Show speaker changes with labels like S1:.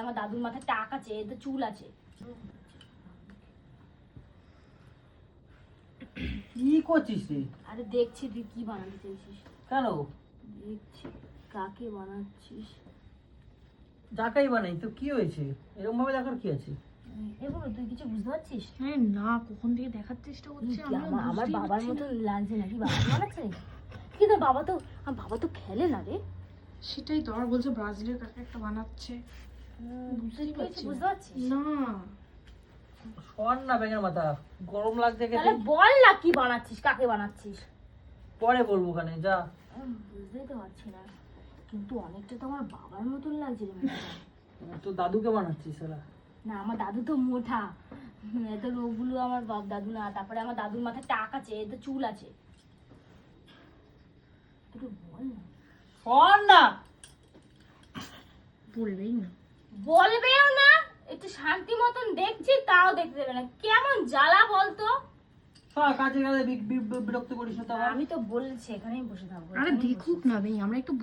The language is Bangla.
S1: আমার দাদুর মাথায় টাক আছে, এতে চুল আছে।
S2: কি করছিস রে?
S1: আরে দেখছি তুই কি বানাতে চাইছিস।
S2: কেন?
S1: দেখছি কাকে বানাচ্ছিস।
S2: যাকাই বানাই তো কি হয়েছে, এরকম ভাবে দেখার কি আছে?
S1: এগুলো তুই কিছু বুঝতে পারছিস?
S3: হ্যাঁ না, কখন থেকে দেখার চেষ্টা করছি।
S1: আমার বাবার মতো লাগছে নাকি? বাবা বানাচ্ছে নাকি? কিন্তু বাবা তো খেলে না রে।
S3: সেটাই তো আমার বলছে ব্রাজিলের কাকে একটা বানাচ্ছে।
S1: বুঝতে পারছিস
S3: না
S2: শোন না ব্যাঙের মাথা, গরম লাগছে
S1: তাহলে
S2: খেতে।
S1: বল না কি বানাচ্ছিস, কাকে বানাচ্ছিস।
S2: পরে বলবো ওখানে যা।
S1: বুঝতেই তো পারছি না, কিন্তু অনেকটা তো আমার বাবার মতন লাগছে রে মেয়েটা।
S2: তো দাদুকে বানাচ্ছিস ওরা?
S1: না আমার দাদু তো মোটা, এত রোগগুলো আমার বাপ দাদু না। তারপরে আমার দাদুর মাথায় টাক আছে, এতে চুল আছে। একটু বল না।
S2: শোন না।
S3: বলবেই না।
S1: বলবেও না, একটু শান্তি মতন দেখছি তাও দেখতে দেবে না, কেমন জ্বালা বলতো।
S2: কাজে কাজে বিরক্ত করিস না তো।
S1: আমি তো বলছি এখানেই বসে থাকবো।
S3: আরে দেখুক না ভাই, আমরা একটু